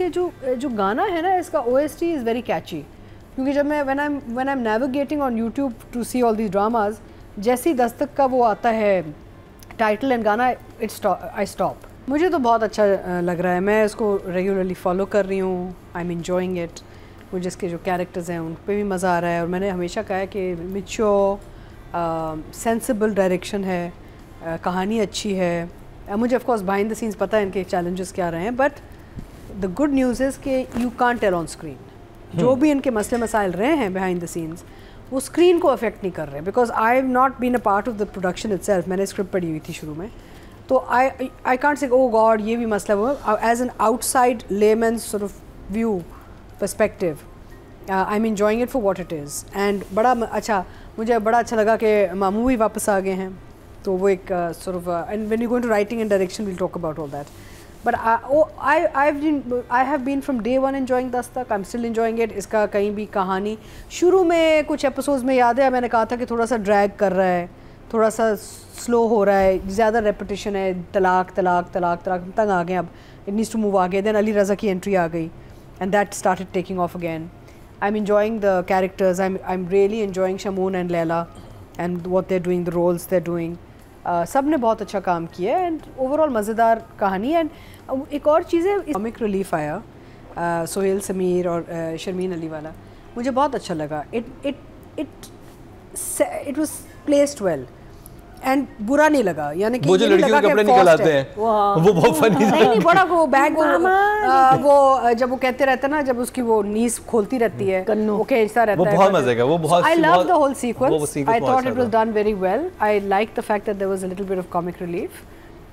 इसके जो गाना है ना, इसका OST इज़ वेरी कैची, क्योंकि जब मैं when I'm navigating on YouTube to see all these dramas, जैसे ही दस्तक का वो आता है टाइटल एंड गाना, I stop. मुझे तो बहुत अच्छा लग रहा है, मैं इसको रेगुलरली फॉलो कर रही हूँ, आई एम एंजॉइंग इट। मुझे इसके जो कैरेक्टर्स हैं उन पे भी मज़ा आ रहा है, और मैंने हमेशा कहा है कि मैच्योर सेंसिबल डायरेक्शन है, कहानी अच्छी है। मुझे of course behind the scenes पता है इनके चैलेंजेस क्या रहे हैं, but the good news is कि you can't tell on screen जो भी इनके मसले मसाइल रहे हैं बिहाइंड द सीन्स, वो स्क्रीन को अफेक्ट नहीं कर रहे, because I have not been a part of the production itself. मैंने स्क्रिप्ट पढ़ी हुई थी शुरू में, तो I can't say O God ये भी मसला हुआ। As an outside layman sort of view perspective, I am enjoying it for what it is. And मुझे बड़ा अच्छा लगा कि मामू भी वापस आ गए हैं, तो वो एक sort of and when you go into writing and direction we'll talk about all that, but I have been from day one enjoying Dastak, I'm still enjoying it। इसका कहीं भी कहानी शुरू में कुछ एपिसोड्स में याद है मैंने कहा था कि थोड़ा सा ड्रैग कर रहा है, थोड़ा सा स्लो हो रहा है, ज़्यादा रेपिटेशन है, तलाक तलाक तलाक तलाक, तंग आ गए, अब इट नीड्स टू मूव आगे। देन अली रज़ा की एंट्री आ गई and that started taking of again. I'm enjoying the characters, I'm really enjoying Shamoon and Laila and what they're doing, the roles they're doing। सब ने बहुत अच्छा काम किया है एंड ओवरऑल मज़ेदार कहानी। एंड एक और चीज़ है, कॉमिक रिलीफ आया सोहेल समीर और शर्मीन अली वाला, मुझे बहुत अच्छा लगा। It was placed well and बुरा नहीं लगा, यानी कि वो जो लड़कियों के कपड़े निकल आते हैं वो बहुत फनी था। नहीं बड़ा वो बैग वो जब वो कहते रहते हैं ना, जब उसकी वो नीज खोलती रहती है, वो खींचता रहता है, वो बहुत मजे का, वो बहुत I love the whole sequence। I thought it was done very well। I liked the fact that there was a little bit of comic relief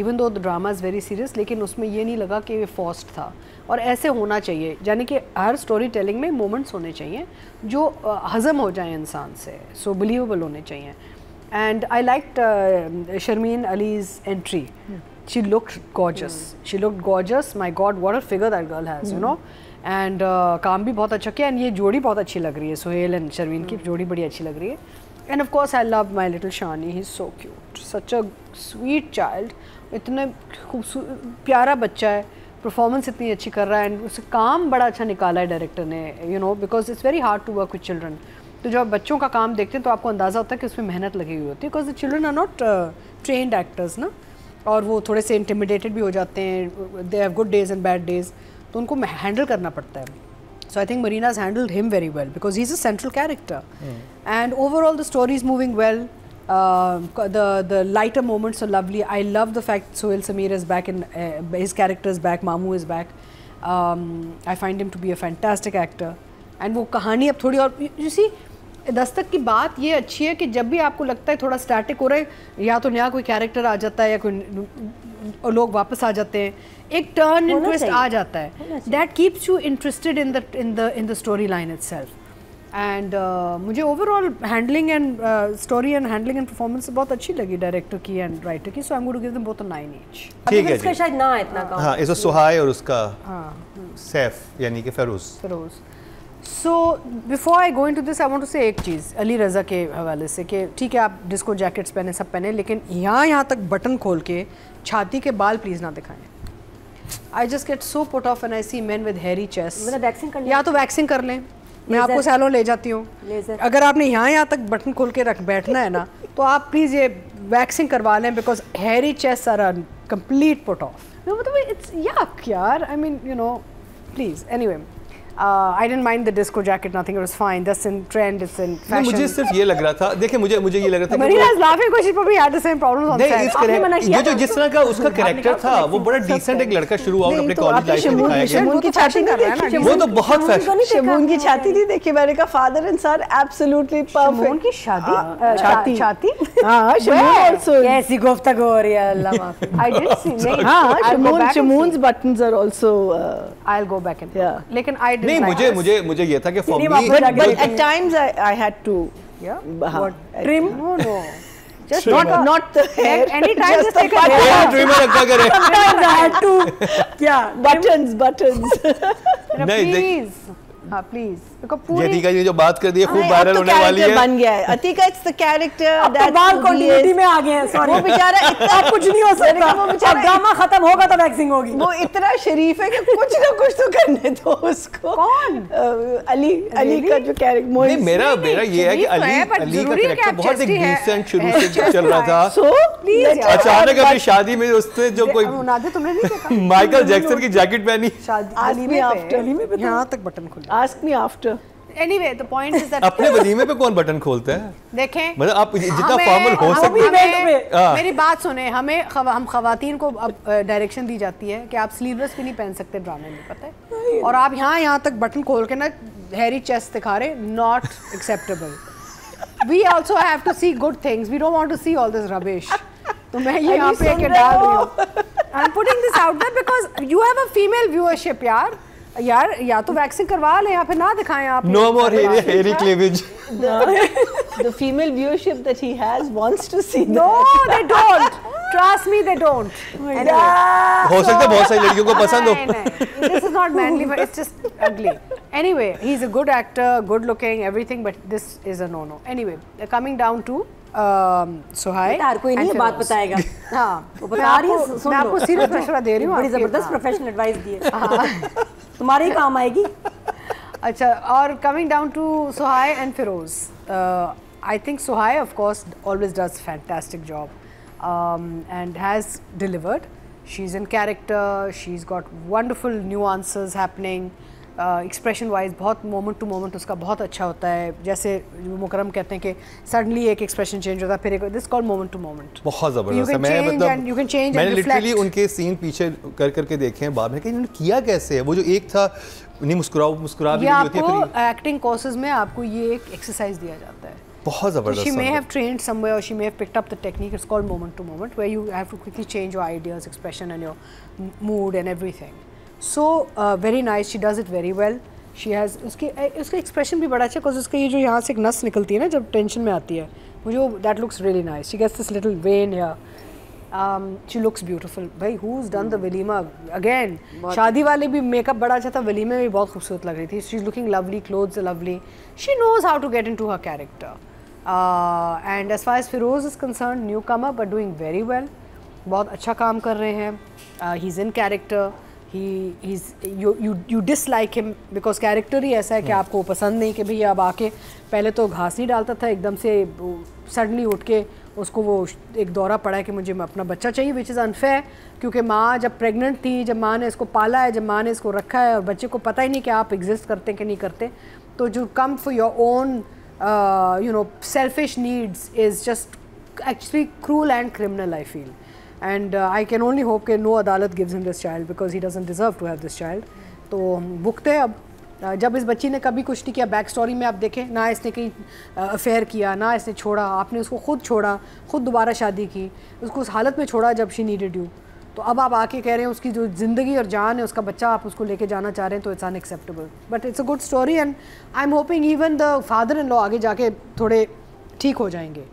even though the drama is very serious, लेकिन उसमें ये नहीं लगा कि ये forced था, और ऐसे होना चाहिए, यानी कि हर स्टोरी टेलिंग में मोमेंट्स होने चाहिए जो हज़म हो जाए इंसान से, सो बिलीवेबल होने चाहिए। And I liked Sharmeen Ali's entry। She looked gorgeous। She looked gorgeous। My God, what a figure that girl has, you know। And काम भी बहुत अच्छा किया, and ये जोड़ी बहुत अच्छी लग रही है, सोहेल and शर्मीन की जोड़ी बड़ी अच्छी लग रही है। And of course I love my little Shani। He's so cute, such a sweet child। इतने प्यारा बच्चा है, परफॉर्मेंस इतनी अच्छी कर रहा है, एंड उसे काम बड़ा अच्छा निकाला है डायरेक्टर ने, you know, because it's very hard to work with children. तो जब बच्चों का काम देखते हैं तो आपको अंदाज़ा होता है कि उसमें मेहनत लगी हुई होती है, because the children are not trained actors ना, और वो थोड़े से इंटिमिडेटेड भी हो जाते हैं, they have good days and bad days, तो उनको हैंडल करना पड़ता है। So I think Marina's handled him very well because he is a central character, and overall the story is moving well. The lighter moments are lovely। I love the fact Sohail Sameer is back in his character is back, Mamu is back। I find him to be a fantastic actor। And वो कहानी अब थोड़ी और, you see, Dastak की बात ये अच्छी है कि जब भी आपको लगता है थोड़ा स्टैटिक हो रहा है, या तो नया कोई कैरेक्टर आ जाता है या कोई लोग वापस आ जाते हैं, एक टर्न इन ट्विस्ट आ जाता है, that keeps you interested in the story line itself. And मुझे overall handling and story and handling and performance बहुत अच्छी लगी डायरेक्टर की एंड राइटर की, so I am going to give them both a 9 each. ठीक है, इसका शायद ना इतना कम। हां, इसो सुहाय और उसका सैफ यानी कि Firoz. So before I go into this, I want to say एक चीज़ अली रज़ा के हवाले से, कि ठीक है आप डिस्को जैकेट्स पहने, सब पहने, लेकिन यहाँ तक बटन खोल के छाती के बाल प्लीज़ ना दिखाएं। I just get so put off when I see men with hairy chest. Waxing कर, या तो वैक्सिंग कर लें, मैं आपको सैलून ले जाती हूँ। अगर आपने यहाँ तक बटन खोल के बैठना है ना, तो आप प्लीज़ ये वैक्सिंग करवा लें, because hairy chest are a complete put off. मतलब इट्स यक यार, I mean you know, please. Anyway, I didn't mind the disco jacket, nothing, it was fine, that's in trend, it's in fashion। मुझे सिर्फ ये लग रहा था, देखिए मुझे ये लग रहा था Marina is laughing because she probably had the same problems on set। ये जो जिस तरह का उसका कैरेक्टर था, वो बड़ा डिसेंट एक लड़का शुरू हुआ अपने कॉलेज लाइफ में दिखाया गया। शमून की छाती कर रहा है ना, वो तो बहुत फैशन। शमून की छाती थी, देखिए मैंने कहा father and son absolutely perfect. Shamoon की शादी छाती, हां शमून आल्सो कैसी गुफ्तगू हो रही है, अल्लाह माफ। I did see, नहीं, हां शमून's buttons are also I'll go back and लेकिन I didn't नहीं, मुझे ये था कि for me, but at times I had to trim, no just not the hair, any time just take a trimmer रखा करे, sometimes I had to buttons please हाँ please, because पूरी अतिका जी जो बात कर दी है खूब वायरल होने वाली है। बन गया है Atika, it's the character that बाल कंटिन्यूटी में आ गए हैं। सॉरी, वो बेचारा इतना कुछ नहीं हो सकता, वो बेचारा ड्रामा खत्म होगा तो वैक्सिंग होगी। वो इतना शरीफ है कि कुछ ना कुछ तो करने दो उसको। कौन? अली का जो कैरेक्टर। नहीं, मेरा ये है कि अली का कैरेक्टर बहुत एक डिसेंट शुरू से चल रहा था। अचानक अपनी शादी में उसने जो कोई तुमने नहीं देखा माइकल जैक्सन की जैकेट पहनी। यहाँ तक बटन खुला। Ask me after. Anyway, the point is that अपने वलीमे पे कौन बटन खोलता है? देखें, मतलब आप जितना फॉर्मल हो सकते हैं। मेरी बात सुने, हम खवातीन को अब डायरेक्शन दी जाती है कि आप स्लीवलेस भी नहीं पहन सकते ड्रामे में, पता है? और आप यहाँ तक बटन खोल के ना हैरी चेस्ट दिखा रहे, not acceptable. We also have to see good things, we don't want to see all this rubbish. तो मैं ये यहाँ पे के डाल रही हूँ। I am putting this out there because you have a female viewership यार, या तो वैक्सिंग करवा लें या फिर ना दिखाएं आप। No more hairy cleavage. The female viewership that he has wants to see that. No, they don't. Trust me, they don't. हो सकता है बहुत सारी लड़कियों को पसंद हो। This is not manly, but it's just ugly. Anyway, he's a good actor, good looking, everything, but this is a no-no. Anyway, coming down to सुहाय। हर कोई नहीं बात बताएगा। हाँ, वो बता रही है, मैं आपको सीरियस मशवरा दे रही हूँ। बड़ी जबरदस्त प्रोफेशनल एडवाइस दी है, तुम्हारे ही काम आएगी। अच्छा, और coming down to Suhai and Firoz, I think Suhai of course always does fantastic job and has delivered. She is in character, she is got wonderful nuances happening, expression wise बहुत मोमेंट टू मोमेंट उसका बहुत अच्छा होता है. जैसे मुकरम कहते हैं कि सडनली एक एक्सप्रेशन चेंज होता है, फिर एक this called moment to moment. बहुत ज़बरदस्त है. मैंने लिटरली उनके सीन पीछे कर करके देखे हैं बाद में कि इन्होंने किया कैसे है. वो जो एक था नहीं मुस्कुरा भी नहीं होती है, आपको एक्टिंग कोर्सेज में आपको ये एक एक्सरसाइज दिया जाता है. बहुत ज़बरदस्त. She may have trained somewhere or she may have picked up the technique. It's called moment to moment, where you have to quickly change your ideas, expression and your mood and everything. So very nice. She does it very well. She has उसका expression भी बड़ा अच्छा है, because उसका ये जो यहाँ से एक नस निकलती है ना जब टेंशन में आती है, मुझे that looks really nice. She gets this little vein here. She looks beautiful. भाई who's done the walima again? शादी वाले भी मेकअप बड़ा अच्छा था, वलीमे में भी बहुत खूबसूरत लग रही थी. She's looking lovely, clothes are lovely. She knows how to get into her character. And as far as Firoz is concerned, newcomer but doing very well. बहुत अच्छा काम कर रहे हैं. He's in character. You dislike him because character ही ऐसा है कि आपको पसंद नहीं कि भैया अब आके पहले तो घास नहीं डालता था, एकदम से सडनली उठ के उसको वो एक दौरा पड़ा है कि मुझे अपना बच्चा चाहिए, विच इज़ अनफेयर. क्योंकि माँ जब प्रेग्नेंट थी, जब माँ ने इसको पाला है, जब माँ ने इसको रखा है और बच्चे को पता ही नहीं कि आप एग्जिस्ट करते कि नहीं करते, तो जो come for your own selfish needs is just actually cruel and criminal, I feel. And I can only hope that no अदालत gives him this child because he doesn't deserve to have this child. तो भुगते अब. जब इस बच्ची ने कभी कुछ नहीं किया, बैक स्टोरी में आप देखें ना, इसने कहीं अफेयर किया ना, इसने छोड़ा, आपने उसको खुद छोड़ा, खुद दोबारा शादी की, उसको उस हालत में छोड़ा जब शी नीडेड यू. तो अब आप आके कह रहे हैं उसकी जो ज़िंदगी और जान है, उसका बच्चा आप उसको लेके जाना चाह रहे हैं, तो it's unacceptable. But it's a good story and I am hoping even the father in law आगे जाके थोड़े ठीक हो जाएंगे.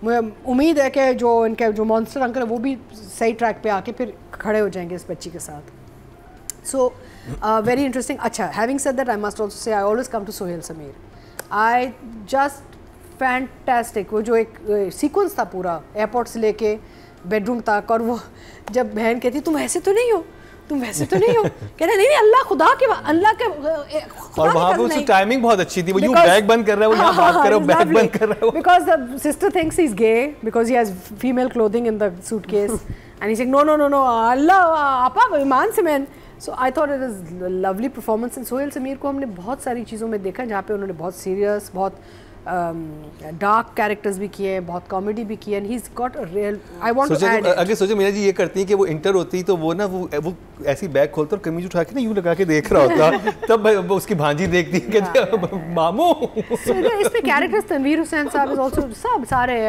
मुझे उम्मीद है कि जो इनके जो मॉन्स्टर अंकल है वो भी सही ट्रैक पे आके फिर खड़े हो जाएंगे इस बच्ची के साथ. So very interesting. अच्छा, having said that I must also say I always come to Sohail Sameer. I just fantastic. वो जो एक सीक्वेंस था पूरा एयरपोर्ट से लेके बेडरूम तक, और वो जब बहन कहती तुम ऐसे तो नहीं हो, तुम वैसे तो नहीं हो, कह रहे नहीं अल्लाह खुदा के और वहाँ पे उसकी टाइमिंग बहुत अच्छी थी. वो यूं बैग बंद कर रहा है, वो यहाँ बात कर रहा है, बैग बंद कर रहा है. Because the sister thinks he's gay because he has female clothing in the suitcase and he's saying no अल्लाह आपा ईमान से man. So I thought it was a lovely performance. and Sohail Sameer को हमने बहुत सारी चीज़ों में देखा जहाँ पे उन्होंने बहुत सीरियस, बहुत डार्क कैरेक्टर्स भी किए, बहुत कॉमेडी भी किए, and he is got a real. I want to add, अगर सोचे मीना जी ये करती हैं कि वो इंटर होती तो वो ना वो ऐसी बैग खोलता और कमीज उठा के ना यूं लगा के देख रहा होता तब उसकी भांजी देखती है कहती मामू. सो इसमें कैरेक्टर्स तनवीर हुसैन साहब इज आल्सो, सब सारे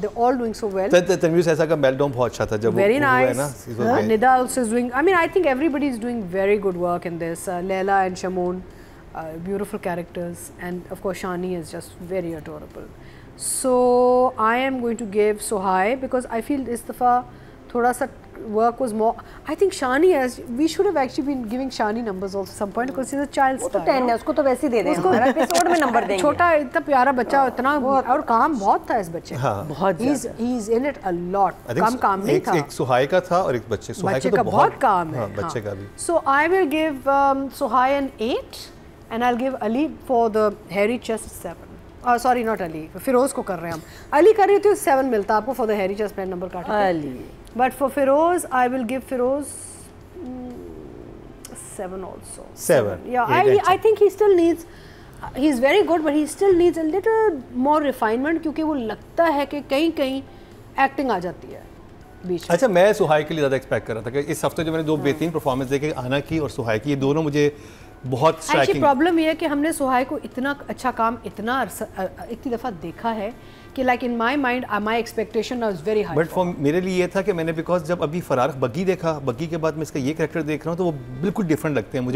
they all doing so well. Tanveer Hussain का मेलडॉन बहुत अच्छा था जब वेरी वो है ना. Nida also is doing, I mean I think everybody is doing very good work in this. Laila and Shamoon, beautiful characters, and of course Shani is just very adorable. So I am going to give Sohai because I feel इस दफ़ा थोड़ा सा work was more. I think Shani we should have actually been giving Shani numbers also some point because she's a child star. वो तो 10 है, उसको तो वैसे ही दे दें, हमारा एपिसोड में नंबर देंगे। छोटा इतना प्यारा बच्चा, इतना और काम बहुत था इस बच्चे का, बहुत। He's in it a lot. कम काम नहीं था। एक सुहाई का था और एक बच्चे का तो बहुत काम है, बच्चे का भी। So I will give Suhai an 8 and I'll give Ali for the hairy chest 7. Sorry, not Ali. Firoz को कर रहे हैं हम। अली कर रही थी 7 मिलता आपको for the hairy chest plain number काटा। Ali. But for Feroz, I will give Feroz 7 also. 7. Yeah, I think he still needs. He's very good, but he still needs a little more refinement क्योंकि वो लगता है कि कहीं acting आ जाती है बीच में। अच्छा, मैं सुहाई के लिए ज़्यादा एक्सपेक्ट कर रहा था कि इस हफ्ते जो मैंने 2 बेहतरीन परफॉर्मेंस देखे, आना की और सुहाई की, ये दोनों मुझे बहुत स्ट्राइकिंग। प्रॉब्लम ये है कि हमने सुहाई को इतना अच्छा काम इतनी दफ़ा देखा है कि like in my mind my expectation was very high. But for मेरे लिए ये था कि मैंने बिकॉज जब अभी फरार बग्गी देखा, बग्गी के बाद मैं इसका ये कैरेक्टर देख रहा हूँ तो वो बिल्कुल डिफरेंट लगते हैं मुझे।